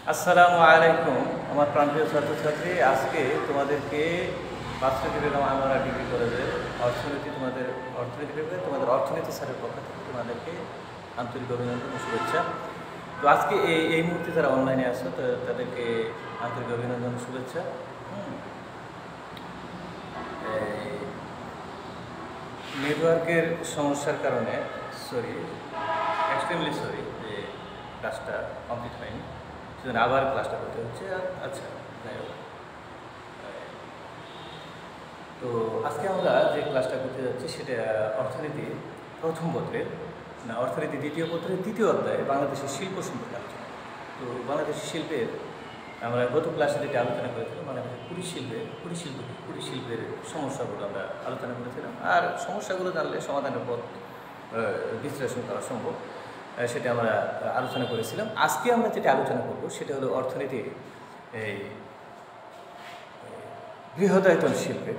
আসসালামু আলাইকুম আমার প্রাণপ্রিয় ছাত্রছাত্রী। আজকে তোমাদেরকে ভার্সিটি বেগম আনোয়ারা ডিগ্রি কলেজের অর্থনীতি বিভাগে তোমাদের অর্থনীতি স্যারের পক্ষ থেকে তোমাদেরকে আন্তরিক অভিনন্দন ও শুভেচ্ছা। তো আজকে এই মুহূর্তে যারা অনলাইনে আসো তাদেরকে আন্তরিক অভিনন্দন ও শুভেচ্ছা। নেটওয়ার্কের সমস্যার কারণে এক্সট্রিমলি সরি যে ক্লাসটা কমপ্লিট হয়নি, সেজন্য আবার ক্লাসটা করতে হচ্ছে। আচ্ছা, যাই হোক, তো আজকে আমরা যে ক্লাসটা করতে যাচ্ছি সেটা অর্থনীতি প্রথম পত্রের অর্থনীতি দ্বিতীয় পত্রের দ্বিতীয় অধ্যায়ে বাংলাদেশের শিল্প সম্পর্কে আলোচনা। তো বাংলাদেশের শিল্পের আমরা গত ক্লাসে যেটা আলোচনা করেছিলাম, বাংলাদেশের কুটির শিল্পের সমস্যাগুলো আমরা আলোচনা করেছিলাম। আর সমস্যাগুলো জানলে সমাধানের পথ বিশ্লেষণ করা সম্ভব, সেটা আমরা আলোচনা করেছিলাম। আজকে আমরা যেটা আলোচনা করব সেটা হলো অর্থনীতির এই বৃহদায়তন শিল্পের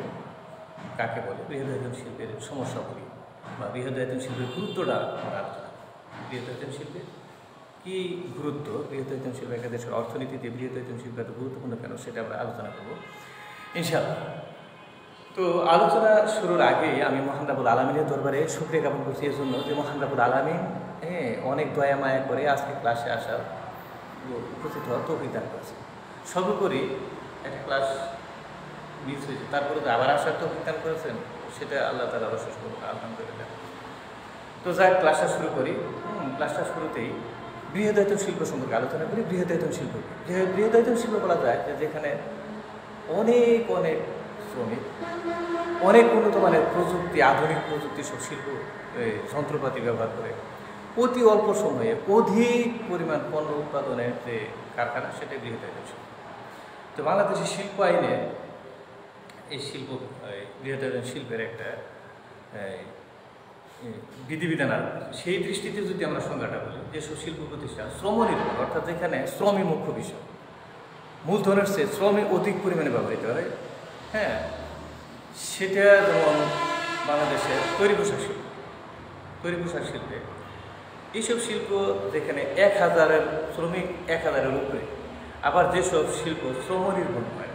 কাকে বলে, বৃহদায়তন শিল্পের সমস্যাগুলি বা বৃহদায়তন শিল্পের গুরুত্বটা আমরা আলোচনা করব। বৃহদায়তন শিল্পের কী গুরুত্ব, বৃহদায়তন শিল্প একটা দেশের অর্থনীতিতে বৃহদায়তন শিল্প এত গুরুত্বপূর্ণ কেন, সেটা আমরা আলোচনা করব ইনশাআল্লাহ। তো আলোচনা শুরুর আগেই আমি মহান রাব্বুল আলামিনের দরবারে শুকরিয়া জ্ঞাপন করছি এর জন্য যে মহান রাব্বুল আলামিন অনেক দয়া মায়া করে আজকে ক্লাসে আসার উপস্থিত হওয়ার তৌফিক দান করেছে। সর্বোপরি একটা ক্লাস মিস হয়েছে, তারপরে তো আবার আসার তৌফিক দান করেছেন, সেটা আল্লাহ তাআলা অবশ্যই আলহামদুলিল্লাহ। তো যাই ক্লাসটা শুরু করি। ক্লাসটা শুরুতেই বৃহদায়তন শিল্প সম্পর্কে আলোচনা করি। বৃহদায়তন শিল্প বলা যায় যেখানে অনেক অনেক শ্রমিক, অনেক উন্নত মানের প্রযুক্তি, আধুনিক প্রযুক্তি সব শিল্প যন্ত্রপাতি ব্যবহার করে অতি অল্প সময়ে অধিক পরিমাণ পণ্য উৎপাদনের যে কারখানা, সেটাই বৃহদায়তন শিল্প। তো বাংলাদেশের শিল্প আইনে এই বৃহদায়তন শিল্পের একটা বিধিবিধান, সেই দৃষ্টিতে যদি আমরা সংজ্ঞাটা বলি, যেসব শিল্প প্রতিষ্ঠান শ্রমনির্ভর, অর্থাৎ যেখানে শ্রমই মুখ্য বিষয়, মূলধনের চেয়ে শ্রমই অধিক পরিমাণে ব্যবহৃত হয়, সেটা যেমন বাংলাদেশের তৈরি পোশাক শিল্পে এইসব শিল্প যেখানে 1000 শ্রমিক 1000-এর উপরে, আবার যেসব শিল্প শ্রমনির্ভর হয়,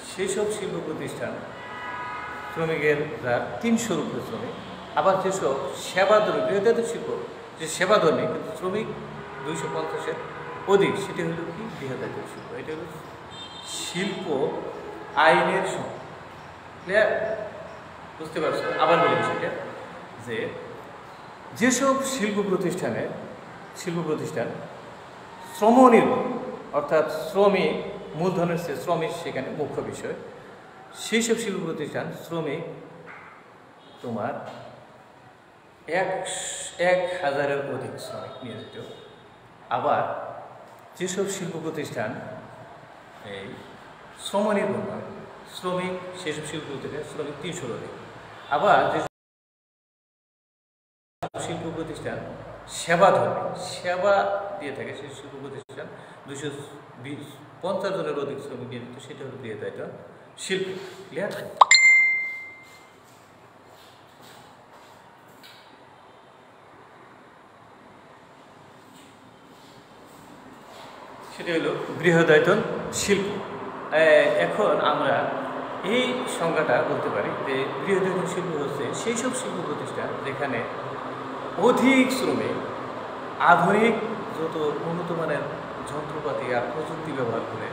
সেই সব শিল্প প্রতিষ্ঠান শ্রমিকের 300-র উপরে শ্রমিক। আবার যেসব সেবাধর্মী বৃহদায়তন শিল্প, যে সেবাধর্মী কিন্তু শ্রমিক 250-এর অধিক, সেটি হলো কি বৃহদায়তন শিল্প। এটা হলো শিল্প আইনের ক্লিয়ার, বুঝতে পারছো? আবার বলি সেটা যে যেসব শিল্প প্রতিষ্ঠান শ্রমনির্ভর, অর্থাৎ শ্রমিক মূলধনের চেয়ে শ্রমিক সেখানে মুখ্য বিষয়, সেই সব শিল্প প্রতিষ্ঠান শ্রমিক তোমার 1000-এর অধিক শ্রমিক নিয়োজিত। আবার যেসব শিল্প প্রতিষ্ঠান এই শ্রমনির্ভর নয়, শ্রমিক সেসব শিল্প প্রতিষ্ঠান শ্রমিক 300-র অধিক। আবার যে শিল্প প্রতিষ্ঠান সেবা দিয়ে থাকে, সেই শিল্প প্রতিষ্ঠান 250 জনের অধিক শ্রমিক নিয়োজিত, সেটা হলো বৃহদায়তন শিল্প। ক্লিয়ার? সেটা হলো বৃহদায়তন শিল্প। এখন আমরা এই সংজ্ঞাটা বলতে পারি যে বৃহদায়তন শিল্প হচ্ছে সেই সব শিল্প প্রতিষ্ঠান যেখানে অধিক শ্রমিক, আধুনিক যত উন্নত মানের যন্ত্রপাতি আর প্রযুক্তি ব্যবহার করে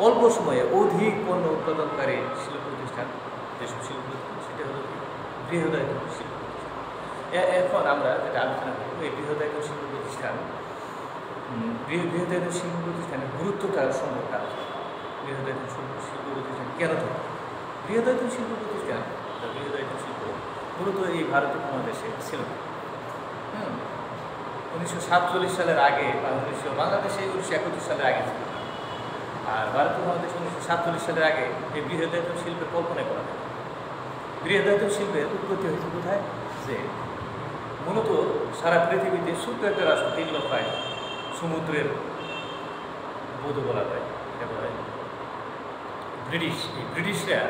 অল্প সময়ে অধিক পণ্য উৎপাদনকারী শিল্প প্রতিষ্ঠান, যেসব শিল্প প্রতিষ্ঠান, সেটা হলো বৃহদায়তন শিল্প প্রতিষ্ঠান। এখন আমরা যেটা আলোচনা করব, এই বৃহদায়তন শিল্প প্রতিষ্ঠানের গুরুত্বটা সম্পর্কে আলোচনা। বৃহদায়তন শিল্প প্রতিষ্ঠান কেন থাকে? বৃহদায়তন শিল্প মূলত এই ভারতীয় উপমহাদেশে ছিল 1947 সালের আগে, বা বাংলাদেশে 1971 সালের আগে ছিল। আর ভারতীয় উপমহাদেশে 1947 সালের আগে এই বৃহদায়তন শিল্পের কল্পনা করা হয়। বৃহদায়তন শিল্পের উৎপত্তি হয়েছে কোথায়? যে মূলত সারা পৃথিবীতে ছোট্ট একটা রাষ্ট্র 3 লক্ষ সমুদ্রের বোধ বলা যায়, এটা বলা হয় ব্রিটিশরা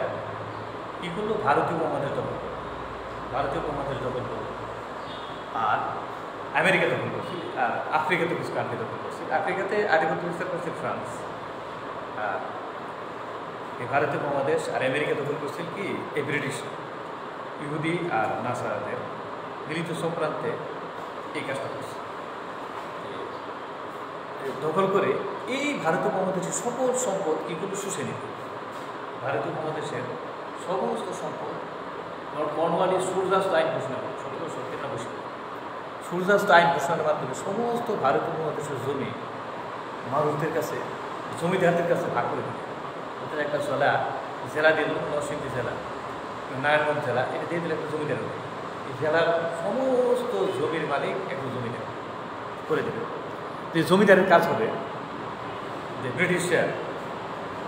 কী করলো? ভারতীয় উপমহাদেশ দখল করলো, আর আমেরিকা দখল করছিল। আর আফ্রিকাতে কিছু কান্ট্রি দখল করছে। আফ্রিকাতে আধিপত্য বিস্তার করছে ফ্রান্স, আর এই ভারতীয় মহাদেশ আর আমেরিকা দখল করছিল কি এই ব্রিটিশ, ইহুদি আর নাসারাদের মিলিত সংক্রান্তে এই কাজটা করছে। দখল করে এই ভারতীয় মহাদেশের সকল সম্পদ কীগুলো শুষে নিত। ভারতীয় মহাদেশের সমস্ত সম্পদ লর্ড কর্নওয়ালিস সূর্যাস্ত আইন ঘোষণা করে 1797 সালে। সূর্যাস্ত আইন ঘোষণার মাধ্যমে সমস্ত ভারতীয় মহাদেশের জমি মানুষদের কাছে, জমিদারদের কাছে ভাগ করে দিল। ওদের একটা জেলা দিল, নরসিংদী জেলা, নারায়ণগঞ্জ জেলা, এটা দিয়ে দিল একটা জমিদার। এই জেলার সমস্ত জমির মালিক একটা জমিদার করে দেবে। যে জমিদারের কাজ হবে যে ব্রিটিশরা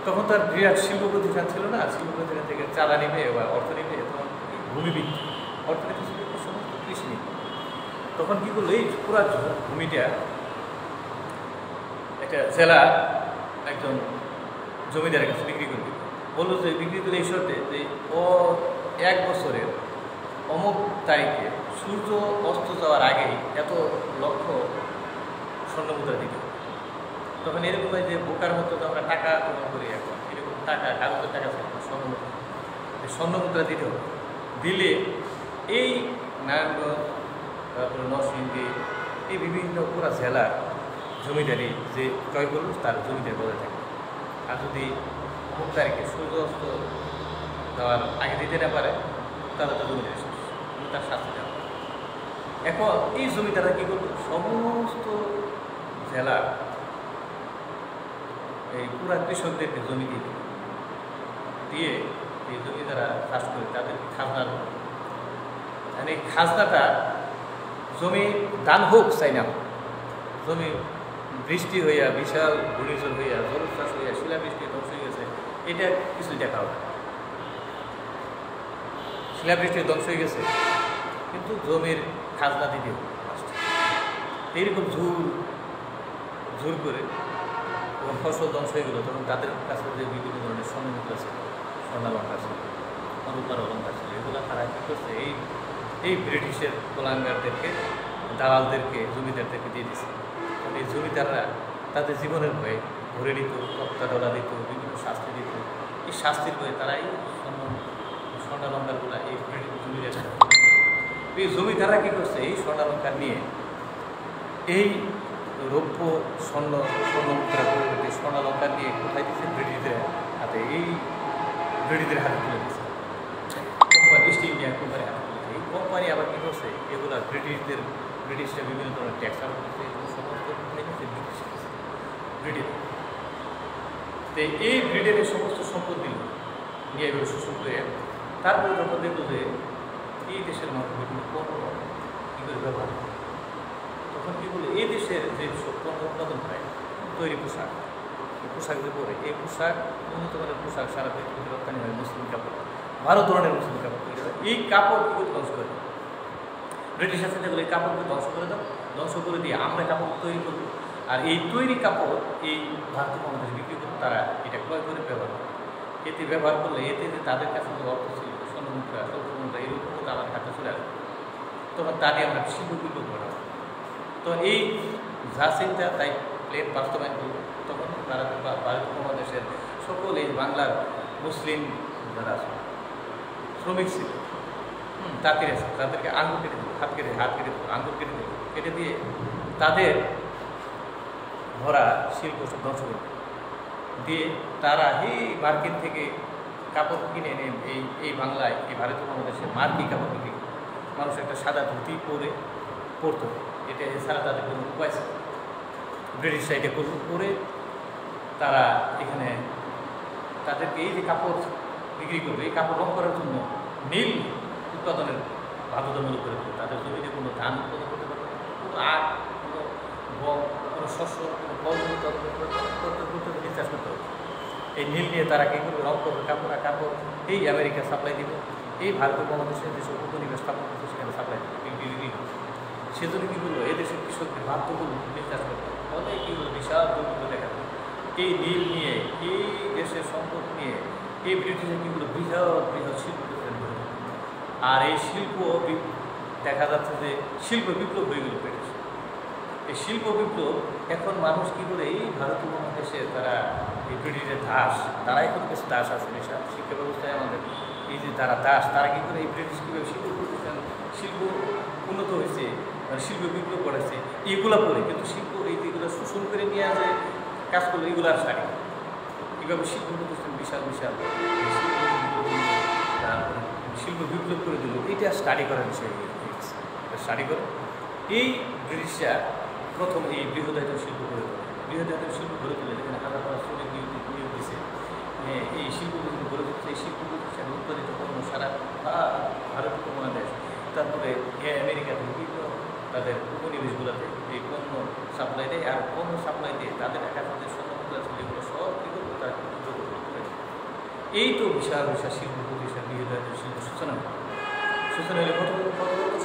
তখন তার বিরাট শিল্প প্রতিষ্ঠান ছিল না, শিল্প প্রতিষ্ঠান থেকে চাঁদা নিবে বা অর্থ নিবে, তখন ভূমি বিক্রি, অর্থনীতি ছিল সমস্ত কৃষি নিবে। তখন কী করলো, এই পুরা ভূমিটা একটা জেলা একজন জমিদারের কাছে বিক্রি করে দিল। বললো যে বিক্রি করে এই শর্তে যে ও 1 বছরের অমুক তারিখে সূর্য অস্ত যাওয়ার আগেই এত লক্ষ স্বর্ণমুদ্রা দিতে হবে। তখন এরকম হয় যে বোকার মতো তো আমরা টাকা প্রদান করি, এখন এরকম টাকা, কাগজের টাকা স্বর্ণমুদ্রা, স্বর্ণমুদ্রা দিতে হবে। দিলে এই নারায়ণগঞ্জ, তারপরে নরসিংদী, এই বিভিন্ন পুরা জেলার জমিদারি যে ক্রয় করল তার জমিদারি বজায় থাকে। আর যদি অমুক তারিখে সূর্য অস্ত যাওয়ার আগে দিতে না পারে তাহলে তো জমিদারি শেষ, তার শাস্তি দেওয়া। এখন এই জমিদাররা কী করল, সমস্ত জেলার এই পুরা কৃষকদেরকে জমি দিয়ে এই জমি তারা চাষ করে তাদেরকে খাজনা দেবে। মানে এই খাজনাটা জমি দান হোক চাই না, জমি বৃষ্টি হইয়া, বিশাল ঘূর্ণিঝড় হইয়া, জলোচ্ছ্বাস হইয়া, শিলাবৃষ্টি ধ্বংস হয়ে গেছে, এটা কিছু দেখা হবে। শিলাবৃষ্টি ধ্বংস হয়ে গেছে কিন্তু জমির খাজনা দিতে হবে। এইরকম ঝুর করে যখন ফসল ধ্বংস হয়ে গেল তখন তাদের কাছে যে বিভিন্ন ধরনের স্বর্ণমুদ্রা ছিল, স্বর্ণালঙ্কার ছিল, রূপার অলঙ্কার ছিল, এগুলো তারা কী করছে, এই ব্রিটিশের কোলাঙ্গারদেরকে, দালালদেরকে, জমিদারদেরকে দিয়ে দিচ্ছে। কারণ এই জমিদাররা তাদের জীবনের ভয়ে ধরে নিত, তক্তা ডলা দিত, বিভিন্ন শাস্তি দিত। এই শাস্তির ভয়ে তারা এই স্বর্ণালঙ্কারগুলো এই জমিদার, এই জমিদাররা কী করছে, এই স্বর্ণালঙ্কার নিয়ে এই রৌপ্য স্বর্ণমুদ্রা পরিবর্তে স্বর্ণালঙ্কার নিয়ে কোথায় দিচ্ছে, ব্রিটিশদের হাতে, এই ব্রিটিশদের হাতে তুলে দিচ্ছে। কোম্পানি, ইস্ট ইন্ডিয়া কোম্পানি হাতে তুলেছে। এই কোম্পানি আবার কী করছে, এগুলো ব্রিটিশরা বিভিন্ন ধরনের ট্যাক্স আরোপ করছে, এগুলো সমস্ত কোথায় দিচ্ছে, ব্রিটেন। তো এই ব্রিটেনের সমস্ত সম্পদ নিয়ে এগুলো শোষণ করে তারপরে যখন দেখলো যে এই দেশের মানুষ বিভিন্ন পণ্য কী করে ব্যবহার করে, তখন কী বলে এই দেশের যে সব পণ্য উৎপাদন হয়, তৈরি পোশাক, পোশাক যে পরে, এই পোশাক উন্নত মানের পোশাক সারা পৃথিবীতে রপ্তানি হয়, মুসলিম কাপড়, ভালো ধরনের মুসলিম কাপড় তৈরি হয়। এই কাপড় কী করে ধ্বংস করে দাও, ব্রিটিশ আছে যেগুলো এই কাপড়কে ধ্বংস করে দাও, ধ্বংস করে দিয়ে আমরা কাপড় তৈরি করবো, আর এই তৈরি কাপড় এই ভারতীয় মহাদেশে বিক্রি করবো, তারা এটা ক্রয় করে ব্যবহার করে। এতে ব্যবহার করলে এতে যে তাদের কাছে যে অর্থ ছিল, স্বর্ণমুদ্রা, স্বল্পমুদ্রা, এরকম তো আমাদের হাতে চলে আসবে, তখন তা নিয়ে আমরা শিল্প বিপ্লব ঘটাবো। তো এই যা চিন্তা তাই প্লেন বাস্তবায়ন করল। তখন তারা ভারতীয় মহাদেশের সকল এই বাংলার মুসলিম যারা শ্রমিক ছিল, তাঁতির আছে, তাদেরকে আঙুল কেটে দিল, হাত কেটে দিল, আঙুল কেটে দিল, কেটে দিয়ে তাদের ভরা শিল্প সব ধ্বংস করে দিয়ে তারা এই মার্কেট থেকে কাপড় কিনে এনে এই বাংলায়, এই ভারতীয় মহাদেশে মার্কি কাপড় বিক্রি করে মানুষ একটা সাদা ধুতি পরতো। এটা এছাড়া তাদের কোনো উপায় ছিল, ব্রিটিশরা এটা করে তারা এখানে তাদেরকে এই যে কাপড় বিক্রি করবে, এই কাপড় রং করার জন্য নীল উৎপাদনের বাধ্যতামূলক করে দেবে। তাদের জমিতে কোনো ধান উৎপাদন করতে পারবে না, কোনো আখ, কোনো গম, কোনো শস্য, কোনো ফল উৎপাদন করতে বিশ্বাস করতে হবে। এই নীল নিয়ে তারা কী করবে, রং করবে, কাপড় এই আমেরিকা সাপ্লাই দিবে, এই ভারতীয় মহাদেশের যেসব উপনিবেশ স্থাপন করছে সেখানে সাপ্লাই দিবে। সেজন্য কী করলো, এদেশের কৃষকদের বাধ্যগুলো বিশ্বাস করতে হবে। ফলে কী হলো, বিশাল দুর্নীতি দেখা যায়। এই নীল নিয়ে, এই দেশের সম্পদ নিয়ে এই ব্রিটিশের কী হলো, বৃহৎ শিল্প প্রতিষ্ঠান গড়ে তোলে। আর এই শিল্প দেখা যাচ্ছে যে শিল্প বিপ্লব হয়ে গেল ব্রিটিশ। এই এই শিল্প বিপ্লব এখন মানুষ কী করে এই ভারতীয় উপমহাদেশে তারা এই ব্রিটিশের দাস, তারা এখন কিছু দাস আছে বিশাল শিক্ষা ব্যবস্থায় আমাদের এই যে তারা দাস, তারা কী করে এই ব্রিটিশ কীভাবে শিল্প প্রতিষ্ঠান শিল্প উন্নত হয়েছে, শিল্প বিপ্লব করেছে এইগুলো করে, কিন্তু শিল্প এই যেগুলো শোষণ করে নিয়ে যে কাজ করলো এগুলো আর সারি কীভাবে শিল্প প্রতিষ্ঠান বিশাল বিশাল শিল্প বিপ্লব করে দিল, এইটা স্টাডি করার বিষয় স্টাডি করে এই ব্রিটিশরা প্রথম এই বৃহদায়তন শিল্প গড়ে তোলে। বৃহদায়তন শিল্প গড়ে তুলে যেখানে হাজার হাজার শ্রমিক নিয়োগ দিয়েছে, এই শিল্পগুলো গড়ে তুলছে। এই শিল্প প্রতিষ্ঠানে উৎপাদিত পণ্য সারা ভারত উপমহাদেশ, তারপরে আমেরিকা থেকে বিভিন্ন তাদের উপনিবেশগুলোতে এই পণ্য সাপ্লাই দেয়, আর পণ্য সাপ্লাই দিয়ে তাদের একাধিক স্বর্ণমুদ্রা ছিল এগুলো সব এগুলো তারা করে। এই তো বিশাল বিশাল শিল্প প্রতিষ্ঠান বৃহদায়তন শিল্প সূচনা হয়। সূচনা হলে কত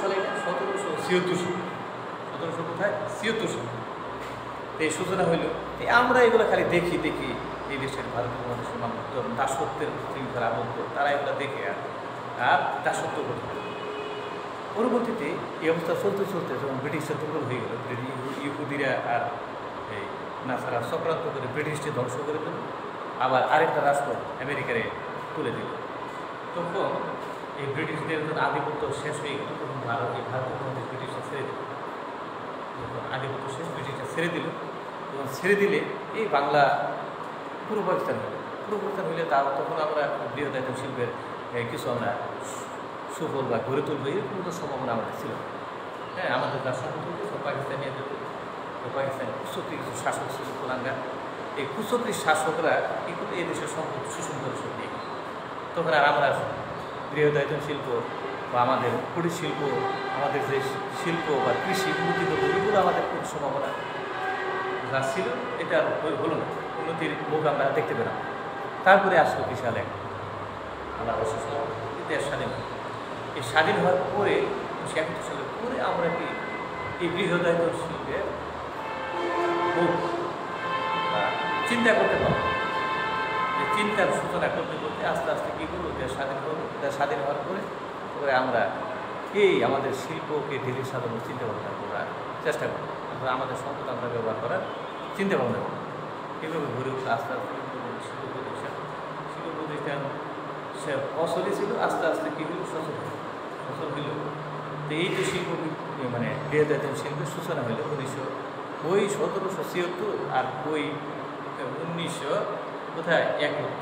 সালে? 1776 কোথায়? 76 এই সূচনা হইল। আমরা এগুলো খালি দেখি এই দেশের ভারতীয় মানুষের মানুষ দাসত্বের শৃঙ্খলা আবদ্ধ, তারা এগুলো দেখে আর দাসত্ব করতে পারে। পরবর্তীতে এই অবস্থা চলতে চলতে যখন ব্রিটিশরা দুর্বল হয়ে গেল, ইহুদিরা আর এই নাসারা চক্রান্ত করে ব্রিটিশকে ধ্বংস করে দিল, আবার আরেকটা রাষ্ট্র আমেরিকারে তুলে দিল। তখন এই ব্রিটিশদের যখন আধিপত্য শেষ হয়ে গেল, তখন ভারতীয় উপমহাদেশ ব্রিটিশরা ছেড়ে দিল। যখন আধিপত্য শেষ ব্রিটিশরা ছেড়ে দিল, তখন ছেড়ে দিলে এই বাংলা পূর্ব পাকিস্তান হইলে তখন আমরা বৃহদায়তন শিল্পের কিছু আমরা সুফল বা গড়ে তুলবো এরকম তো সম্ভাবনা আমাদের ছিল। হ্যাঁ, আমাদের তার সম্পর্ক সব পাকিস্তানিদের, পাকিস্তানি কুচক্রি কিছু শাসক ছিল কুলাঙ্গার। এই কুচক্রি শাসকরা কী করে এই দেশের সম্পদ শোষণ করে সব নিয়ে, তখন আর আমরা বৃহদায়তন শিল্প বা আমাদের কুটির শিল্প, আমাদের যে শিল্প বা কৃষি উন্নতিগত এগুলো আমাদের খুব সম্ভাবনা যা ছিল এটা হলো না, উন্নতির মুখ আমরা দেখতে পেলাম। তারপরে আসলো বিশাল এক আল্লাহ দেশ স্বাধীন হয়। এই স্বাধীন হওয়ার পরে 1971 সালের পরে আমরা কি এই বৃহদায়তন শিল্পের চিন্তা করতে পারবো, যে চিন্তার সূচনা করতে করতে আস্তে আস্তে কী করবো, দেশ স্বাধীন করবো। দেশ স্বাধীন হওয়ার পরে আমরা এই আমাদের শিল্পকে ধীরে সাধারণ চিন্তা ভাবনা করার চেষ্টা করবো, আমাদের সম্পদ আমরা ব্যবহার করার চিন্তা ভাবনা করবো। এভাবে ঘুরে উঠে আস্তে আস্তে শিল্প প্রতিষ্ঠান সে অসলি ছিল, আস্তে আস্তে কী হইল, সচল হইল। তো এই যে শিল্প মানে বৃহদায়তন শিল্পের সূচনা হইল 1776 আর 1900 কোথায় 71,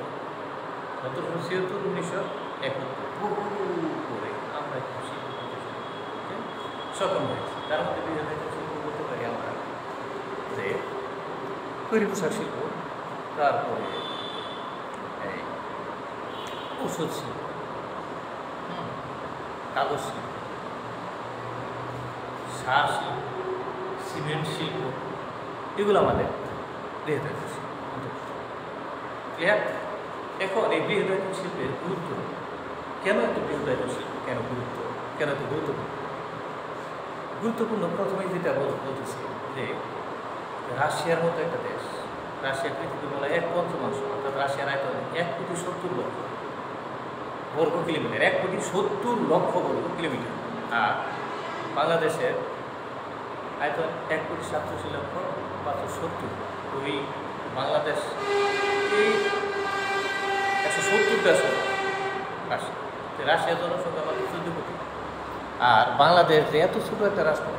1776 1971 করে আমরা শিল্প প্রতিষ্ঠান সফল হয়েছি। তার মধ্যে বৃহদায়তন শিল্প বলতে পারি আমরা যে তৈরি পোশাক শিল্প, তারপরে এই ওষুধ শিল্প, কাগজ শিল্প, সার শিল্প, সিমেন্ট শিল্প, এগুলো আমাদের বৃহদায়তন শিল্প। ক্লিয়ার? এখন এই বৃহদায়তন শিল্পের গুরুত্ব কেন, এত বৃহদায়তন শিল্প কেন এত গুরুত্বপূর্ণ? প্রথমেই যেটা বলতেছি যে রাশিয়ার মতো একটা দেশ, রাশিয়া পৃথিবীর বলা 1/5 অর্থাৎ রাশিয়ার আয়তন 1,70,00,000 বর্গ কিলোমিটার, 1,70,00,000 বর্গ কিলোমিটার। আর বাংলাদেশের আয়তন 1,87,570,000। ওই বাংলাদেশ এই 170 দেশ রাশিয়া, রাশিয়ার জনসংখ্যা মাত্র 14 কোটি। আর বাংলাদেশ যে এত ছোটো একটা রাষ্ট্র,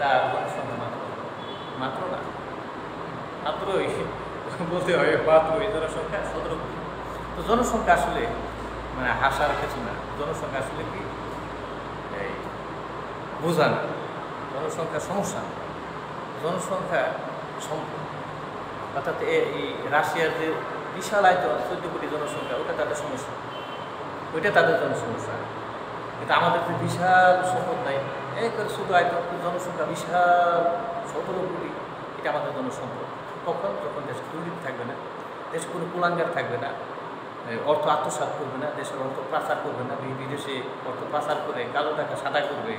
তার জনসংখ্যা মাত্র বলতে হয় মাত্র এই জনসংখ্যা 17 কোটি। তো জনসংখ্যা আসলে মানে হাসার কিছু না, জনসংখ্যা আসলে কি এই বোঝা না, জনসংখ্যা সমস্যা না, জনসংখ্যা সম্পদ। অর্থাৎ এই রাশিয়ার যে বিশাল আয়তন 14 কোটি জনসংখ্যা, ওটা তাদের সমস্যা, ওইটা তাদের জনসমস্যা। কিন্তু আমাদের যে বিশাল সম্পদ নাই, একবারে শুধু আয়তন, জনসংখ্যা বিশাল 17 কোটি, এটা আমাদের জনসম্পদ। কখন? যখন দেশে দুর্নীতি থাকবে না, দেশে কোনো কুলাঙ্গার থাকবে না, অর্থ আত্মসাৎ করবে না, দেশের অর্থ পাচার করবে না, বিদেশে অর্থ পাচার করে কালো টাকা সাদা করবে,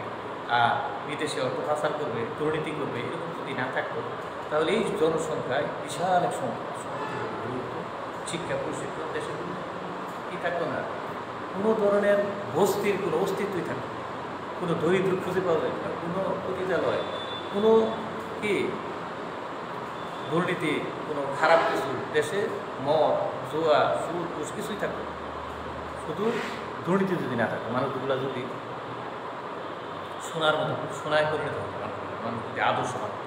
আর বিদেশে অর্থ পাচার করবে, দুর্নীতি করবে, এরকম যদি না থাকতো তাহলে এই জনসংখ্যায় বিশাল এক সম্পদ গুরুত্ব, শিক্ষা প্রশিক্ষণ দেশে কী থাকতো না, কোনো ধরনের বস্তির কোনো অস্তিত্বই থাকতো, কোনো দরিদ্র খুঁজে পাওয়া যায় না, কোনো পতিতালয়, কোনো কি দুর্নীতি, কোনো খারাপ কিছু দেশে মদ, জুয়া, সুদ, ঘুষ কিছুই থাকবে না। শুধু দুর্নীতি যদি না থাকে, মানুষগুলো যদি সোনার মতো সোনায় পরিণত হতো, মানুষ যদি আদর্শ হতো,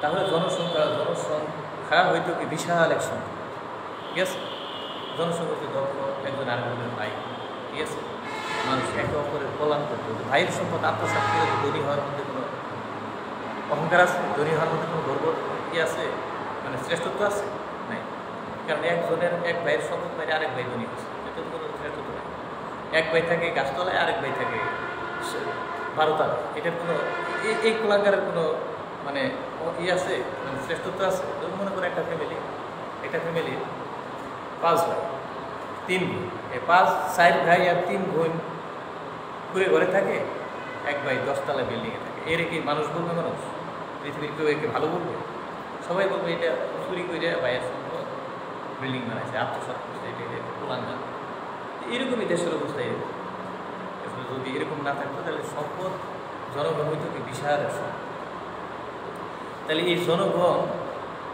তাহলে জনসংখ্যা হয়তো কি বিশাল এক সংখ্যা। ঠিক আছে, জনসংখ্যাতে দক্ষ একজন আরেকজনের ভাই। ঠিক আছে, মানুষ একে অপরের কল্যাণ করতে হতো। ভাইয়ের সম্পদ আত্মসাৎ করে ধনী হওয়ার মধ্যে কোনো অহংকার আছে? ধনী হওয়ার মধ্যে কোনো গর্ব কি আছে? মানে শ্রেষ্ঠত্ব আছে? নাই। কারণ এক ভাইয়ের সম্পদ বাইরে আরেক ভাই ধনী হচ্ছে, এটা তো কোনো শ্রেষ্ঠত্ব নেই। এক ভাই থাকে গাছতলায়, আরেক ভাই থাকে 12 এটার কোনো এই কুলাঙ্গারের কোনো মানে আছে, মানে শ্রেষ্ঠত্ব আছে? মনে করে একটা ফ্যামিলি 5 ভাই 3 বোন, এই 4 ভাই আর 3 বোন ঘুরে ঘরে থাকে, এক ভাই 10 তলা বিল্ডিংয়ে থাকে। এর কি মানুষ বলবে? মানুষ পৃথিবীর কেউ একে ভালো বলবে? সবাই বলবে এটা চুরি করে ভাইয়ের সম্পদ বিল্ডিং বানাইছে, আত্মসাৎ করছে, এটা কুলাঙ্গার। এরকমই দেশের অবস্থা। যদি এরকম না থাকতো তাহলে সম্পদ জনগণ হইতো কি বিশাল সম্পদ। তাহলে এই জনগণ,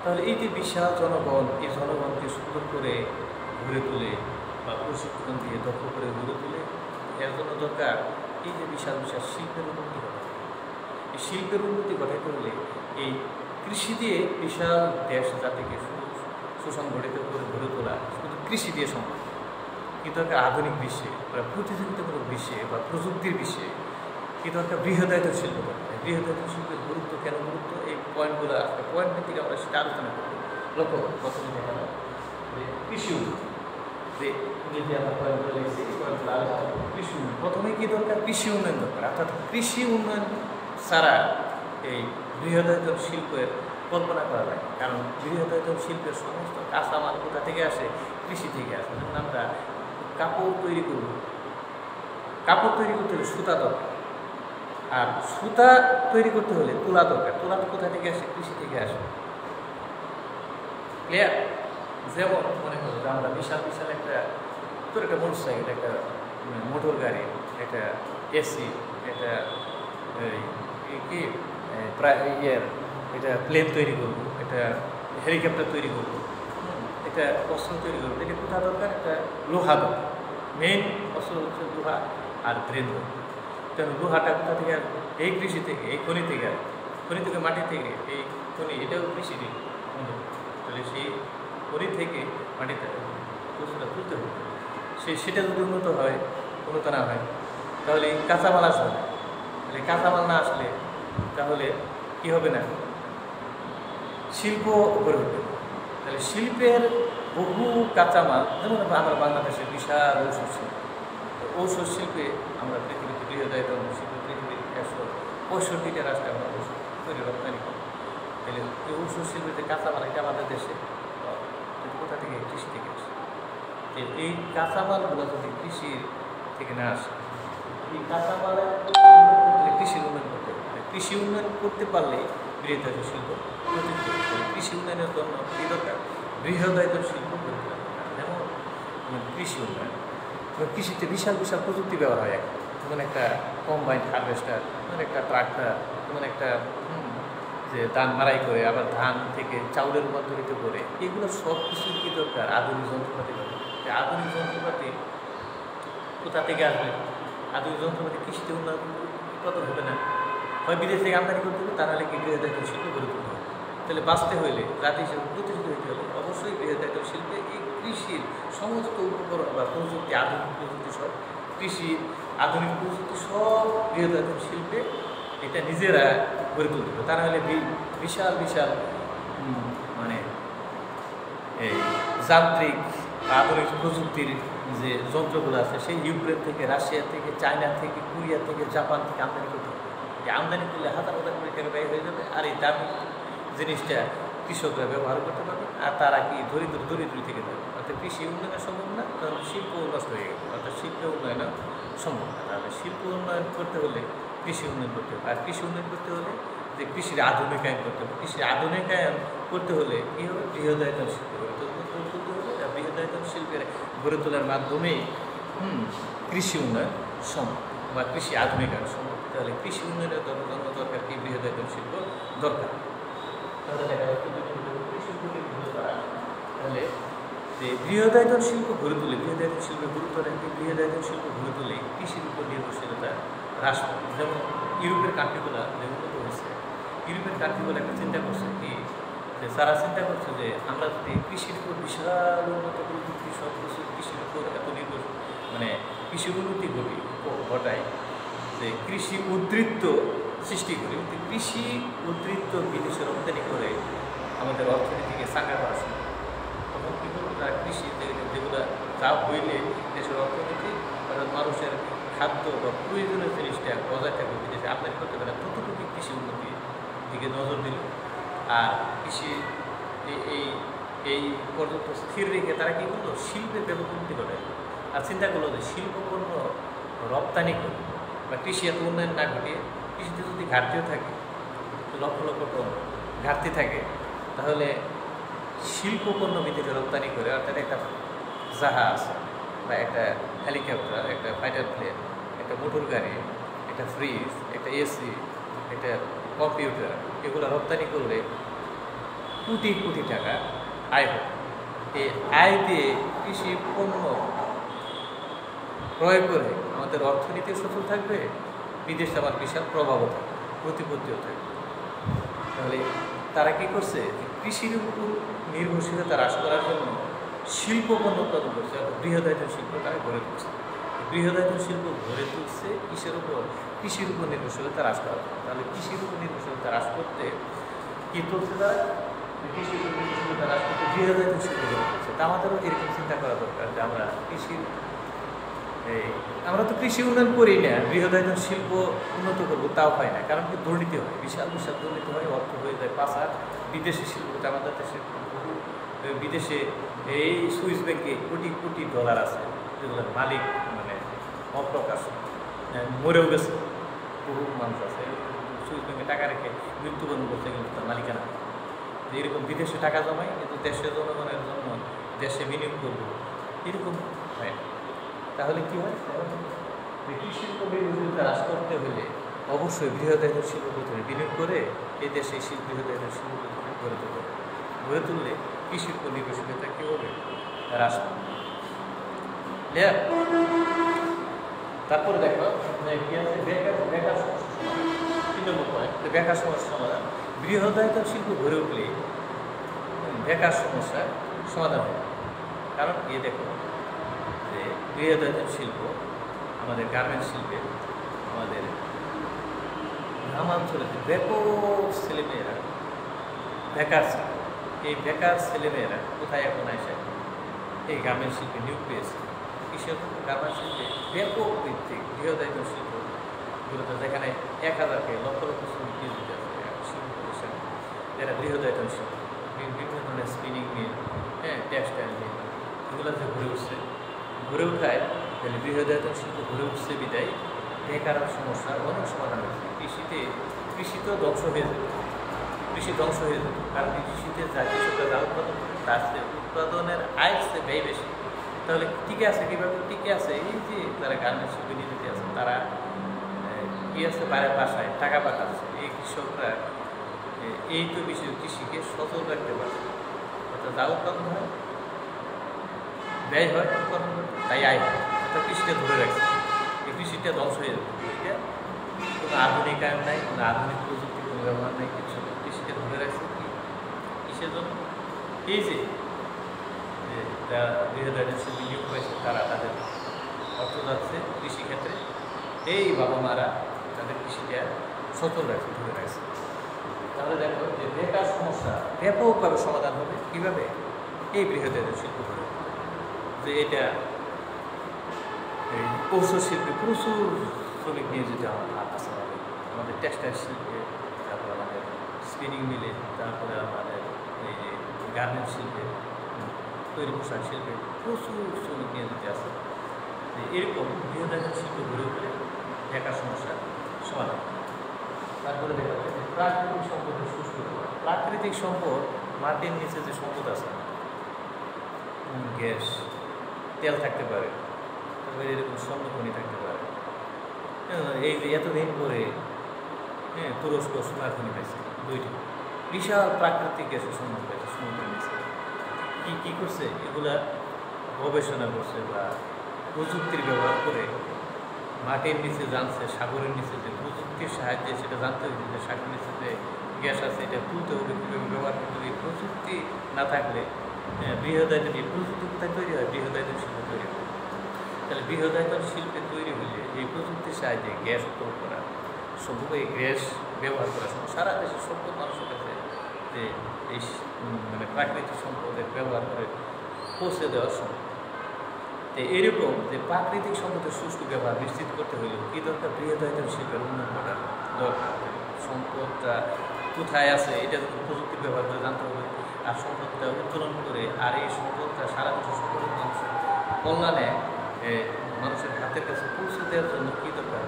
তাহলে এই যে বিশাল জনগণ, এই জনগণকে সুন্দর করে গড়ে তুলে বা প্রশিক্ষণ দিয়ে দক্ষ করে গড়ে তুলে, এর জন্য দরকার এই যে বিশাল বিশাল শিল্পের উন্নতি ঘটাতে। এই শিল্পের উন্নতি ঘটাতে হলে এই কৃষি দিয়ে বিশাল দেশ জাতিকে সুসংগঠিত করে গড়ে তোলা শুধু কৃষি দিয়ে সম্ভব। কিন্তু একটা আধুনিক বিশ্বে বা প্রতিযোগিতামূলক বিশ্বে বা প্রযুক্তির বিশ্বে কিন্তু একটা বৃহদায়তন শিল্প করতে হয়। বৃহদায়তন শিল্পের গুরুত্ব কেন গুরুত্ব, এই পয়েন্টগুলো আসলে পয়েন্ট ভিত্তিক আমরা সেটা আলোচনা করব। লক্ষ্য প্রথমে দেখানো যে কৃষি উন্নয়ন, যে ইংরেজি আমরা পয়েন্টগুলো লিখছি, এই পয়েন্টগুলো আলোচনা করব। কৃষি উন্নয়ন, প্রথমেই কী দরকার? কৃষি উন্নয়ন দরকার। অর্থাৎ কৃষি উন্নয়ন ছাড়া এই বৃহদায়তন শিল্পের কল্পনা করা যায়। কারণ বৃহদায়তন শিল্পের সমস্ত কাঁচামাল কোথা থেকে আসে? কৃষি থেকে আসে। যেমন আমরা কাপড় তৈরি করব, কাপড় তৈরি করতে হলে সুতা দরকার, আর সুতা তৈরি করতে হলে তুলা দরকার। তুলা কোথা থেকে আসে? কৃষি থেকে আসে। ক্লিয়ার? যেমন মনে করো যে আমরা বিশাল বিশাল একটা মোটরসাইকেল, একটা মোটর গাড়ি, একটা এসি, এটা কি প্রায় এটা প্লেন তৈরি করবো, এটা হেলিকপ্টার তৈরি করবো, এটা অস্ত্র তৈরি করবো। এটা কোথা দরকার? একটা লোহা দরকার। মেইন অস্ত্র হচ্ছে লোহা আর ব্রেন দরকার। কেন লোহাটা কোথা থেকে? এই কৃষি থেকে, এই খনি থেকে, মাটি থেকে, এই খনি, এটাও কৃষি দিক। তাহলে সেই খনি থেকে মাটিতে বস্তুটা তুলতে হবে। সেটা যদি উন্নত না হয় তাহলে কাঁচামাল আসবে না। তাহলে কাঁচামাল না আসলে তাহলে কী হবে না? শিল্প গড়ে উঠবে। তাহলে শিল্পের বহু কাঁচামাল, যেমন আমরা বাংলাদেশের বিশাল ঔষধ শিল্পে আমরা পৃথিবীতে বৃহদায়তন শিল্প, পৃথিবীর 165টা রাষ্ট্রে আমরা ঔষধ তৈরি রপ্তানি করি। তাহলে এই ঔষধ শিল্পের যে কাঁচামাল, এটা আমাদের দেশে কোথা থেকে? কৃষি থেকে আসে। এই কাঁচামালগুলো যদি কৃষি থেকে না আসে, এই কাঁচামালের কৃষির উন্নয়ন করতে হবে। কৃষি উন্নয়ন করতে পারলে বৃহদায়তন শিল্প প্রতিষ্ঠিত হবে। কৃষি উন্নয়নের জন্য কী দরকার? বৃহদায়তন শিল্প গড়ে তোলা দরকার। যেমন কৃষি উন্নয়ন, কৃষিতে বিশাল বিশাল প্রযুক্তি ব্যবহার হয়। যেমন একটা কম্বাইন হারভেস্টার, যেমন একটা ট্রাক্টর, যেমন একটা যে ধান মারাই করে আবার ধান থেকে চাউলে রূপান্তরিত করে, এগুলো সব কিছুর কী দরকার? আধুনিক যন্ত্রপাতি দরকার। আধুনিক যন্ত্রপাতি কোথা থেকে আসবে? আধুনিক যন্ত্রপাতি কৃষিতে উন্নয়ন কত হবে না, হয় বিদেশ থেকে আমদানি করতে হবে, তা নাহলে কি বৃহদায়তন শিল্প গড়ে তুলতে হবে। তাহলে বাঁচতে হইলে, জাতি হিসেবে প্রতিষ্ঠিত হইতে হলে অবশ্যই বৃহদায়তন শিল্পে এই কৃষির সমস্ত উপকরণ বা প্রযুক্তি, আধুনিক প্রযুক্তি সব, কৃষি আধুনিক প্রযুক্তি সব বৃহদায়তন শিল্পে এটা নিজেরা গড়ে তুলতে হবে। তা নাহলে বিশাল বিশাল মানে এই যান্ত্রিক আধুনিক প্রযুক্তির যে যন্ত্রগুলো আছে, সেই ইউক্রেন থেকে, রাশিয়া থেকে, চায়না থেকে, কোরিয়া থেকে, জাপান থেকে আমদানি করতে হবে। এই আমদানি করলে হাজার হাজার কোটি টাকা ব্যয় হয়ে যাবে, আর এই দামি জিনিসটা কৃষকরা ব্যবহার করতে পারবে, আর তারা কি দরিদ্র থেকে দেবে। অর্থাৎ কৃষি উন্নয়ন সম্ভব না, তাহলে শিল্প নষ্ট হয়ে গেছে। অর্থাৎ শিল্প উন্নয়ন সম্ভব না। তাহলে শিল্প উন্নয়ন করতে হলে কৃষি উন্নয়ন করতে হবে। আর কৃষি উন্নয়ন করতে হলে যে কৃষির আধুনিকায়ন করতে হবে। কৃষির আধুনিকায়ন করতে হলে কী হবে? বৃহদায়তন শিল্প গড়ে তুলতে হবে। আর বৃহদায়তন শিল্পের গড়ে তোলার মাধ্যমেই কৃষি উন্নয়ন সম্ভব বা কৃষি আধুনিকায়ন সম্ভব। তাহলে কৃষি উন্নয়নের জন্য দরকার কি বৃহদায়তন শিল্প দরকার। তাহলে দেখা যাচ্ছে কৃষি উন্নয়নের দ্বারা তাহলে যে বৃহদায়তন শিল্প গড়ে তুলে বৃহদায়তন শিল্পের গুরুত্ব রাখবে, বৃহদায়তন শিল্প গড়ে তুলে কৃষির উপর নির্ভরশীলতা হ্রাস পাবে। যেমন ইউরোপের কান্ট্রিগুলো যে উন্নত হয়েছে, ইউরোপের কান্ট্রিগুলো একটা চিন্তা করছে কি যে তারা চিন্তা করছে যে আমরা যদি কৃষির উপর বিশাল উন্নত প্রযুক্তি সব কিছু কৃষির উপর এত নির্ভর মানে কৃষির উন্নতি ঘটায় যে কৃষি উদ্বৃত্ত সৃষ্টি করি, কৃষি উদ্বৃত্ত বিদেশে রপ্তানি করে আমাদের অর্থনীতিকে চাঙ্গা করা সম্ভব। তখন কী করবো তারা কৃষি যেগুলো চাপ হইলে দেশের অর্থনীতি অর্থাৎ মানুষের খাদ্য বা প্রয়োজনীয় জিনিসটা বজায় থাকবে, বিদেশে আমদানি করতে পারে ততটুকু কৃষি উন্নতির দিকে নজর দিল। আর কৃষি এই পর্যন্ত স্থির রেখে তারা কী করলো শিল্পের ব্যাপক উন্নতি ঘটায়। আর চিন্তা করলো যে শিল্পপণ্য রপ্তানি করে বা কৃষি এত উন্নয়ন না ঘটিয়ে কৃষিতে যদি ঘাটতিও থাকে, লক্ষ লক্ষ টন ঘাটতি থাকে, তাহলে শিল্পপণ্য বিদেশে রপ্তানি করে অর্থাৎ একটা জাহাজ বা একটা হেলিকপ্টার, একটা ফাইটার প্লেন, একটা মোটর গাড়ি, একটা ফ্রিজ, একটা এসি, একটা কম্পিউটার, এগুলো রপ্তানি করলে কোটি কোটি টাকা আয় হবে। এই আয় দিয়ে কৃষি পণ্য ক্রয় করে আমাদের অর্থনীতিও সফল থাকবে, বিদেশে আবার বিশাল প্রভাবও থাকবে, প্রতিপত্তিও থাকবে। তাহলে তারা কী করছে কৃষির উপর নির্ভরশীলতা হ্রাস করার জন্য শিল্প পণ্য উৎপাদন করছে, অর্থাৎ বৃহদায়তন শিল্প তারা গড়ে তুলছে। বৃহদায়তন শিল্প গড়ে তুলছে কৃষির উপর নির্ভরশীলতা হ্রাস করার জন্য। তাহলে কৃষির উপর নির্ভরশীলতা হ্রাস করতে কী তুলছে তারা, কৃষির উপর নির্ভরশীলতা হ্রাস করতে বৃহদায়তন শিল্প গড়ে তুলছে। তা আমাদেরও এরকম চিন্তা করা দরকার যে আমরা তো কৃষি উন্নয়ন করি না, বৃহদায়তন শিল্প উন্নত করবো তাও হয় না, কারণ কি দুর্নীতি হয়, বিশাল বিশাল দুর্নীতি হয়, অর্থ হয়ে যায় পাচার। বিদেশি শিল্পটা আমাদের দেশে বিদেশে এই সুইস ব্যাংকে কোটি কোটি ডলার আছে, যেগুলোর মালিক মানে অপ্রকাশ মরেও গেছে, বহু মানুষ আছে সুইস ব্যাংকে টাকা রেখে মৃত্যুবরণ করতে কিন্তু তার মালিকানা। যে এরকম বিদেশে টাকা জমায় কিন্তু দেশের জনগণের জন্য দেশে বিনিয়োগ করবো, এরকম হয় না। তাহলে কী হয়, কৃষির উপর নির্ভরশীলতা হ্রাস করতে হলে অবশ্যই বৃহদায়তন শিল্প প্রতিষ্ঠানে বিনিয়োগ করে এই দেশে বৃহদায়তন শিল্প প্রতিষ্ঠান গড়ে তুলতে হবে। গড়ে তুললে কৃষির উপর নির্ভরশীলতা কী হবে, হ্রাস পাবে। তারপরে দেখো কী আছে বেকার সমস্যা সমাধান, 3 নম্বর পয়েন্ট, বেকার সমস্যা সমাধান। বৃহদায়তন শিল্প গড়ে উঠলে বেকার সমস্যার সমাধান হবে। কারণ দেখো যে বৃহদায়তন শিল্প আমাদের গার্মেন্টস শিল্পে আমাদের গ্রামাঞ্চলে ব্যাপক ছেলেমেয়েরা বেকার ছিল। এই বেকার ছেলেমেয়েরা কোথায় এখন আসে, এই গার্মেন্টস শিল্পে নিয়োগ পেয়েছে। কৃষক গার্মেন্টস শিল্পে ব্যাপক ভিত্তিক বৃহদায়তন শিল্পগুলোতে যেখানে 1000কে লক্ষ লক্ষ শ্রমিক নিয়োজিত আছে শিল্প প্রতিষ্ঠান, যারা বৃহদায়তন শিল্প, বিভিন্ন ধরনের স্পিনিং মিল, টেক্সটাইল মিল, এগুলো যে ঘুরে ওঠায় তাহলে বৃহদায়তন শিল্প ঘুরে উঠছে বিদায় বেকার সমস্যার অনেক সমাধান হয়েছে। কৃষি তো ধ্বংস হয়ে যেত, কৃষি ধ্বংস হয়ে যেত, কারণ কৃষিতে যা কৃষকরা যা উৎপাদন করে তার চেয়ে উৎপাদনের আয় সে ব্যয় বেশি। তাহলে টিকে আছে কীভাবে টিকে আছে, এই যে তারা গার্মেন্টস শিল্পে নিয়োজিত আছে, তারা কী আছে বাইরের বাসায় টাকা পাঠাচ্ছে, এই কৃষকরা এই তো বিষয় কৃষিকে সচল রাখতে পারছে। অর্থাৎ যা উৎপাদন হয় ব্যয় হয় উৎপাদন করতে, তাই আয় হয়, অর্থাৎ কৃষিটা ধরে রাখছে। এই কৃষিটা ধ্বংস হয়ে যাবে, কৃষিটা কোনো আধুনিকায়ন নাই, কোনো আধুনিক প্রযুক্তি কোনো ব্যবহার নেই, কিছু কৃষিটা ধরে রাখছে। কি কিসের জন্য, এই যে যারা বৃহদায়তন শিল্পে নিয়োগ হয়েছে তারা তাদের অর্থ যাচ্ছে কৃষিক্ষেত্রে, এই বাবা মারা তাদের কৃষিটা সচল রাখছে, ধরে রাখছে। তাহলে দেখো যে বেকার সমস্যা ব্যাপকভাবে সমাধান হবে কীভাবে, এই বৃহদায়তন শিল্প ধরে। যে এটা এই কৌশল শিল্পে প্রচুর শ্রমিক নিয়োজিত আছে আমাদের টেক্সটাইল শিল্পে, তারপরে আমাদের স্পিনিং মিলে, তারপরে আমাদের এই যে গার্মেন্টস শিল্পে, তৈরি পোশাক শিল্পে প্রচুর শ্রমিক নিয়োজিত আছে। এরকম বৃহদায়তন শিল্প গড়ে উঠলে বেকার সমস্যার সমাধান। তারপরে দেখা যায় যে প্রাকৃতিক সম্পদের সুস্থ করা। প্রাকৃতিক সম্পদ মাটির নিচে যে সম্পদ আছে, গ্যাস, তেল থাকতে পারে, তারপরে এরকম স্বর্ণখনি থাকতে পারে, এই যে এতদিন পরে তুরস্ক সোনার খনি পাইছে, দুইটি বিশাল প্রাকৃতিক গ্যাসের সন্ধান পাইছে সমুদ্রের নিচে। কী করছে এগুলা গবেষণা করছে বা প্রযুক্তির ব্যবহার করে মাটির নিচে জানছে, সাগরের নিচে যে প্রযুক্তির সাহায্যে সেটা জানতে হয়েছে যে সাগরের নিচে যে গ্যাস আছে এটা তুলতে হবে, কীভাবে ব্যবহার করতে হবে। এই প্রযুক্তি না থাকলে বৃহদায়তন, এই প্রযুক্তি কোথায় তৈরি হয়? বৃহদায়তন শিল্প তৈরি হয়। তাহলে বৃহদায়তন শিল্পে তৈরি হলে এই প্রযুক্তির সাহায্যে গ্যাস উৎপন্ন করা সম্ভব, এই গ্যাস ব্যবহার করা সম্ভব। সারা দেশের সম্পদ মানুষের কাছে যে এই মানে প্রাকৃতিক সম্পদের ব্যবহার করে পৌঁছে দেওয়া সম্ভব। তো এরকম যে প্রাকৃতিক সম্পদের সুষ্ঠু ব্যবহার নিশ্চিত করতে হলে কী দরকার? বৃহদায়তন শিল্পের উন্নয়ন করার দরকার। সম্পদটা কোথায় আছে এটা যদি প্রযুক্তি ব্যবহার করে জানতে হবে, আর সম্পদটা উত্তোলন করে আর এই সম্পদটা সারা দেশের সকল মানুষের কল্যাণে মানুষের হাতের কাছে পৌঁছে দেওয়ার জন্য কী দরকার?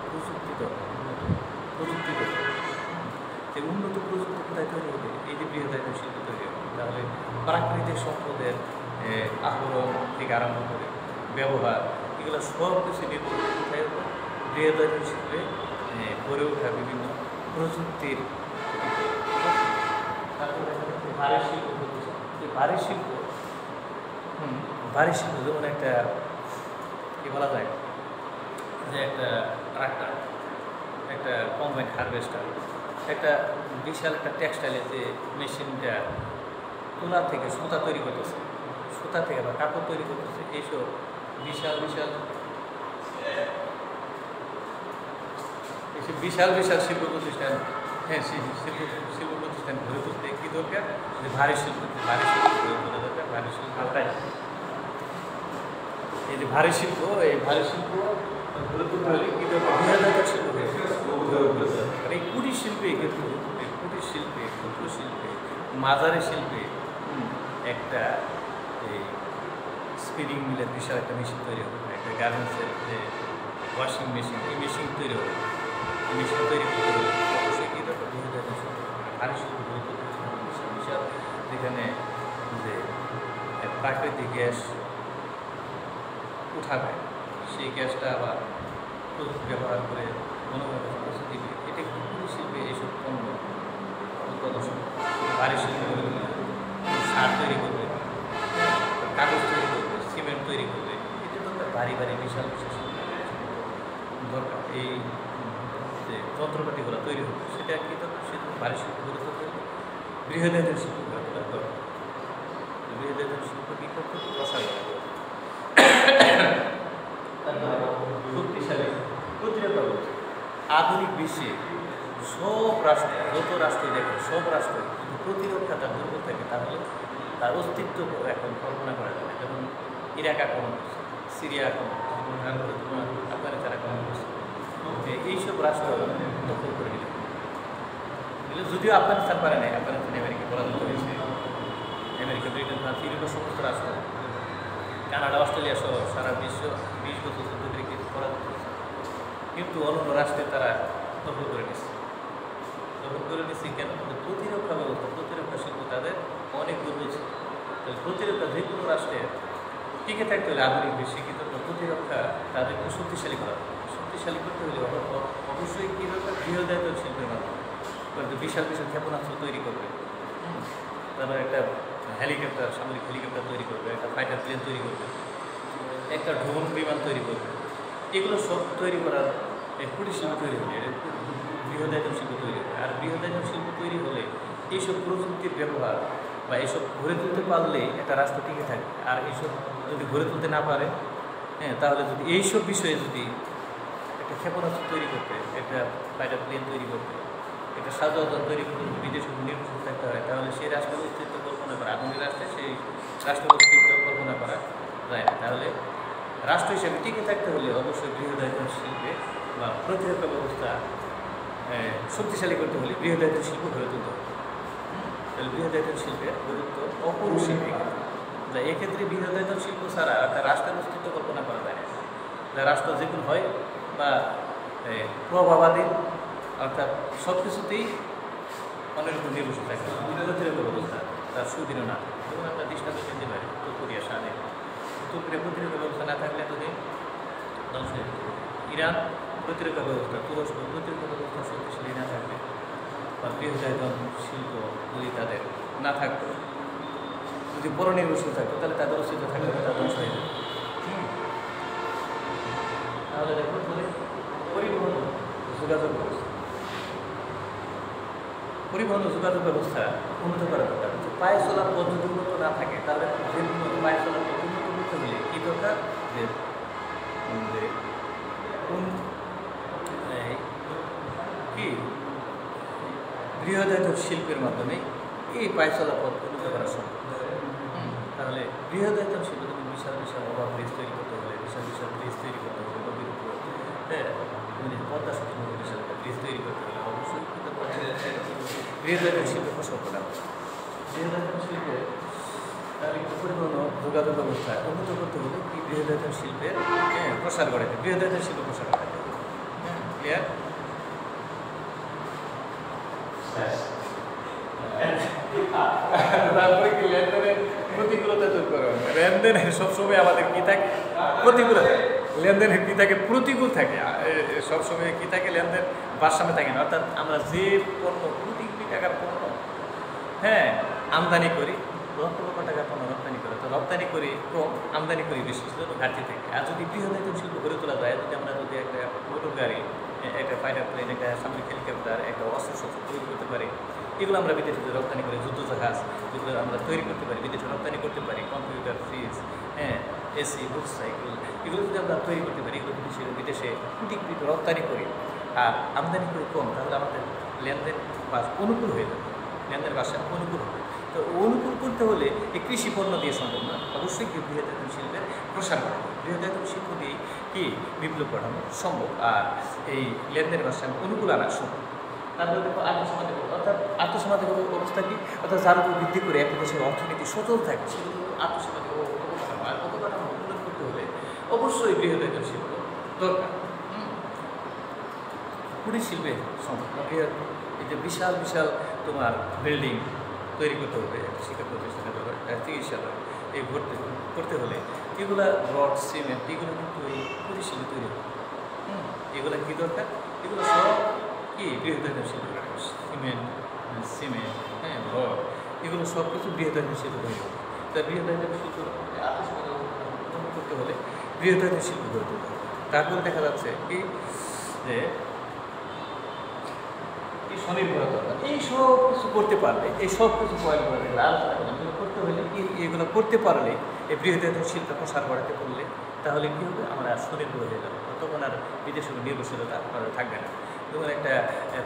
প্রযুক্তি দরকার, প্রযুক্তি দরকার। এই উন্নত প্রযুক্তি কোথায় তৈরি হবে? এই যে বৃহদায়তন শিল্প তৈরি হবে। তাহলে প্রাকৃতিক সম্পদের আহরণ থেকে আরম্ভ করে ব্যবহার, এগুলো সব কিছু নির্ভর কোথায় হবে? বৃহদায়তন শিল্পে গড়ে ওঠা বিভিন্ন প্রযুক্তির। ভারী শিল্প হচ্ছে এই ভারী শিল্প, ভারী শিল্প যেমন একটা কী বলা যায় যে একটা ট্রাক্টর, একটা কম্বাইন হারভেস্টার, একটা বিশাল একটা টেক্সটাইলের যে মেশিনটা তুলা থেকে সুতা তৈরি করতেছে, সুতা থেকে বা কাপড় তৈরি করতেছে, এইসব বিশাল বিশাল বিশাল বিশাল শিল্প প্রতিষ্ঠান, শিল্প প্রতিষ্ঠান গড়ে তুলতে কী দরকার? যে ভারী শিল্প, ভারী শিল্প গড়ে তোলা দরকার। ভারী শিল্পটাই এই যে ভারী শিল্প, এই ভারী শিল্প গড়ে তুলতে হলে কী দরকার? বৃহদায়তন শিল্প আর এই কুটির শিল্পে কিন্তু এই কুটির শিল্পে, ক্ষুদ্র শিল্পে, মাঝারি শিল্পে একটা এই স্পিনিং মিলের বিশাল একটা মেশিন তৈরি হবে, একটা গার্মেন্টসের যে ওয়াশিং মেশিন, এই মেশিন তৈরি হবে। এই মেশিন তৈরি করতে হলে অবশ্যই কী দরকার? বৃহদায়তন শিল্প, ভারী শিল্প গড়ে তুলতে বিশাল বিশাল, যেখানে যে প্রাকৃতিক গ্যাস উঠাবে, সেই গ্যাসটা আবার প্রযুক্তি ব্যবহার করে মনোভাবে পৌঁছে দিবে। এটা কিন্তু কুটির শিল্পে এইসব পণ্য উৎপাদন। ভারী শিল্প সার তৈরি করবে, কাগজ তৈরি করবে, সিমেন্ট তৈরি করবে, এটা দরকার ভারী ভারী বিশাল বিশাল শিল্প দরকার। এই যে যন্ত্রপাতিগুলো তৈরি হবে সেটা কী দরকার? সে ভারী শিল্প গড়ে তুলতে হবে, বৃহদায়তন শিল্প গড়ে তোলার দরকার। বৃহদায়তন শিল্প কী করতে হবে? প্রসার করা দরকার। শক্তিশালী প্রতিরক্ষা ব্যবস্থা। আধুনিক বিশ্বে সব রাষ্ট্র, যত রাষ্ট্রই দেখে সব রাষ্ট্রই যদি প্রতিরক্ষা তার দুর্বল থাকে তাহলে তার অস্তিত্ব এখন কল্পনা করা যায়। যেমন ইরাক আক্রমণ করছে, সিরিয়া আক্রমণ করছে, আফগানিস্তান আক্রমণ করছে, এইসব রাষ্ট্র দখল করে নিল। যদিও আফগানিস্তান পারে নাই, আফগানিস্তান আমেরিকা পরাজিত হয়েছে। আমেরিকা, ব্রিটেন, ফ্রান্স, ইউরোপের সমস্ত রাষ্ট্র, কানাডা, অস্ট্রেলিয়া সহ সারা বিশ্ব 20 বছর যুদ্ধ থেকে পরাজিত হয়েছে। কিন্তু অন্যান্য রাষ্ট্রে তারা দখল করে নিচ্ছে। দখল করে নিচ্ছে কেন? প্রতিরক্ষা ব্যবস্থা, প্রতিরক্ষা শিল্প তাদের অনেক দুর্বল ছিল। তাহলে প্রতিরক্ষা যে কোনো রাষ্ট্রের টিকে থাকতে হলে আধুনিক বিশ্বে কিন্তু প্রতিরক্ষা তাদেরকে শক্তিশালী করা, শক্তিশালী করতে হলে অবশ্যই কী দরকার? বৃহদায়তন শিল্পের মাধ্যমে বিশাল বিশাল ক্ষেপণাস্ত্র তৈরি করবে, তারপর একটা হেলিকপ্টার, সামরিক হেলিকপ্টার তৈরি করবে, একটা ফাইটার প্লেন তৈরি করবে, একটা ড্রোন বিমান তৈরি করবে। এগুলো সব তৈরি করার কুটির শিল্প তৈরি হবে, বৃহদায়তন শিল্প তৈরি হবে। আর বৃহদায়তন শিল্প তৈরি হলে এইসব প্রযুক্তির ব্যবহার বা এইসব গড়ে তুলতে পারলে একটা রাষ্ট্র টিকে থাকে। আর এইসব যদি গড়ে তুলতে না পারে, তাহলে যদি এইসব বিষয়ে যদি একটা ক্ষেপণাস্ত্র তৈরি করতে, একটা ফাইটার প্লেন তৈরি করতে, একটা সাজোয়াজান তৈরি করতে বিদেশে নির্ভরশীল থাকতে হয়, তাহলে সেই রাষ্ট্রের অস্তিত্ব কল্পনা করা, আধুনিক রাষ্ট্রে সেই রাষ্ট্রের অস্তিত্ব কল্পনা করা যায় না। তাহলে রাষ্ট্র হিসেবে টিকে থাকতে হলে অবশ্যই বৃহদায়তন শিল্পে বা প্রতিরক্ষা ব্যবস্থা শক্তিশালী করতে হলে বৃহদায়তন শিল্প গড়ে তুলতে হবে। তাহলে বৃহদায়তন শিল্পের গুরুত্ব অপরিসীম। যা এক্ষেত্রে বৃহদায়তন শিল্প ছাড়া একটা রাষ্ট্রের অস্তিত্ব কল্পনা করা যায় না। যা রাষ্ট্র যেগুলো হয় বা প্রভাবাধীন, অর্থাৎ সব কিছুতেই অনেক রকম নির্ভরশীল থাকে। প্রতিরক্ষা ব্যবস্থা তার সুদৃঢ় না। যেমন আমরা দৃষ্টান্ত দিতে পারি উত্তর কোরিয়া, সাথে উত্তর কোরিয়া প্রতিরক্ষা ব্যবস্থা না থাকলে এতদিন ধ্বংস হয়ে যেত। ইরান প্রতিরক্ষা ব্যবস্থা, তুরস্ক প্রতিরক্ষা ব্যবস্থা শক্তিশালী না থাকবে বা বৃহদায়তন শিল্প যদি তাদের না থাকতো, যদি পরনির্ভরশীল থাকতো, তাহলে তাদের অস্তিত্ব থাকবে না, তাদের ধ্বংস হয়ে যাবে। তাহলে দেখো পরিবহন যোগাযোগ ব্যবস্থা, পরিবহন ও যোগাযোগ ব্যবস্থা উন্নত করা দরকার। পায়ে চলার পদ্ধতি উন্নত না থাকে, তাহলে পায়ে চলার পদ্ধতি উন্নত করতে হলে কী দরকার? যে কি বৃহদায়তন শিল্পের মাধ্যমে এই পায়ে চলার পথ উন্নত করা সম্ভব। তাহলে বৃহদায়তন শিল্প, তুমি বিশাল বিশাল ওভার ব্রিজ তৈরি করতে হলে, বিশাল বিশাল ব্রিজ তৈরি করতে হলে নদীর উপর, হ্যাঁ, পদ্মা সেতুর মতো বিশাল ব্রিজ তৈরি করতে হলে অবশ্যই বৃহদায়তন শিল্পের প্রসব করা হবে। বৃহদায়তন শিল্পে পরিবহন যোগাযোগ ব্যবস্থা উন্নত করতে হলে কি বৃহদায়তন শিল্পের প্রসার ঘটাতে, বৃহদায়তন শিল্প প্রসার ঘটাতে হবে। ক্লিয়ার? তারপরে কি লেনদেনের প্রতিকূলতা দূর করা হবে। লেনদেনের সবসময় আমাদের কি থাকে? প্রতিকূলতা। লেনদেনের কি থাকে? প্রতিকূল থাকে। সবসময় কি থাকে? লেনদেন ভারসাম্যে থাকে না। অর্থাৎ আমরা যে পণ্য কোটি কোটি টাকার পণ্য, হ্যাঁ, আমদানি করি, লক্ষ লক্ষ টাকার পণ্য রপ্তানি করে, তো রপ্তানি করি কম, আমদানি করি বেশি, সেটা ঘাটতি থাকে। আর যদি বৃহদায়তন শিল্প গড়ে তোলা যায়, যদি আমরা যদি একটা মোটর গাড়ি, একটা ফাইটার প্লেন, একটা সামরিক হেলিকপ্টার, একটা অস্ত্রশস্ত্র তৈরি করতে পারি, এগুলো আমরা বিদেশে রপ্তানি করি, যুদ্ধ জাহাজ যেগুলো আমরা তৈরি করতে পারি, বিদেশে রপ্তানি করতে পারি, কম্পিউটার, ফ্রিজ, হ্যাঁ, এসি, মোটরসাইকেল, এগুলো যদি আমরা তৈরি করতে পারি, এগুলো বিদেশে কোটি কোটি রপ্তানি করি আর আমদানি করি কম, তাহলে আমাদের লেনদেন বা অনুকূল হয়ে যাবে, লেনদেন বাসা অনুকূল হবে। তো অনুকূল করতে হলে এই কৃষি পণ্য দিয়ে সম্ভব না, অবশ্যই কি বৃহদায়তন শিল্পের প্রসার ঘটানো, বৃহদায়তন শিল্প দিয়ে কি বিপ্লব ঘটানো সম্ভব, আর এই লেনদেনের বাসা অনুকূল আনা সম্ভব। তারপরে দেখো আত্মসমাধিক, অর্থাৎ আত্মসমাধিক অবস্থা কি? অর্থাৎ যার উপর ভিত্তি করে একটা দেশের অর্থনীতি সচল থাকে, সেগুলো আত্মসমাধিক অবকাঠামো। আর অবকাঠামো উন্নত করতে হলে অবশ্যই বৃহদায়তন শিল্প দরকার। কুটির শিল্পে সম্ভব, এই যে বিশাল বিশাল তোমার বিল্ডিং তৈরি করতে হবে, একটা শিক্ষা প্রতিষ্ঠানের দরকার, চিকিৎসালয়, এই ভর্তি করতে হলে এগুলা রড, সিমেন্ট, এগুলো কিন্তু এই কুটির শিল্পে তৈরি হবে। এগুলো কী দরকার? এগুলো সব কি বৃহদায়তন শিল্প, সিমেন্ট, হ্যাঁ, রড, এগুলো সব কিছু বৃহদায়তন শিল্প তৈরি হবে। তা বৃহদায়তন শিল্প করতে হলে বৃহদায়তন শিল্প গড়ে তুলতে হবে। তারপরে দেখা যাচ্ছে কি যে স্বনির্ভরতা, এই সব কিছু করতে পারলে, এই সব কিছু পয়েন্টগুলো দেখলে আলোচনা করতে হলে কি, এগুলো করতে পারলে, এই বৃহদায়তন শিল্প প্রসার বাড়াতে পারলে, তাহলে কী হবে? আমরা স্বনির্ভর হয়ে যাবো, তখন আর বিদেশের নির্ভরশীলতা থাকবে না। যেমন একটা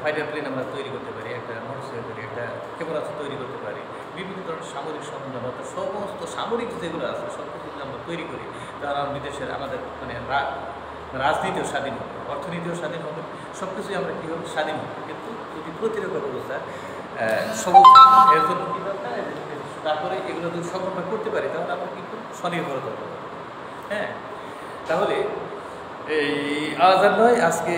ফাইটার প্লেন আমরা তৈরি করতে পারি, একটা মোটরসাইকেল, একটা ক্ষেপণাস্ত্র তৈরি করতে পারি, বিভিন্ন ধরনের সামরিক সরঞ্জাম, অর্থাৎ সমস্ত সামরিক যেগুলো আছে সব কিছু যদি আমরা তৈরি করি, তাহলে বিদেশের আমাদের মানে রাজনীতিও স্বাধীন হবে, অর্থনীতিও স্বাধীন হবে, সব কিছুই আমরা কী হবে? স্বাধীন হবে। কিন্তু যদি প্রতিরক্ষা ব্যবস্থা সবল, এর জন্য কী দরকার? তারপরে এগুলো যদি সফলতা করতে পারি, তাহলে আমরা কিন্তু স্বনির্ভরতা করতে পারি। হ্যাঁ, তাহলে এই আলাদা নয়, আজকে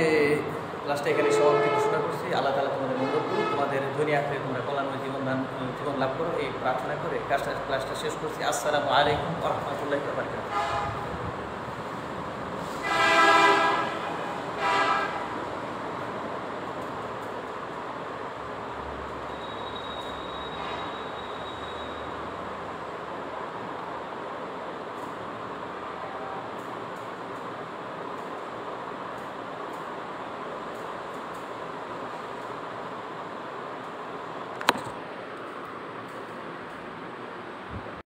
ক্লাসটা এখানে সমাপ্তি ঘোষণা করছি। আল্লাহ তাআলা তোমাদের মঙ্গল করুন, তোমাদের দুনিয়া আখিরাতে তোমরা কল্যাণময় জীবন লাভ করো, এই প্রার্থনা করে ক্লাসটা শেষ করছি। আসসালামু আলাইকুম ওয়া রাহমাতুল্লাহি ওয়া বারাকাতুহু।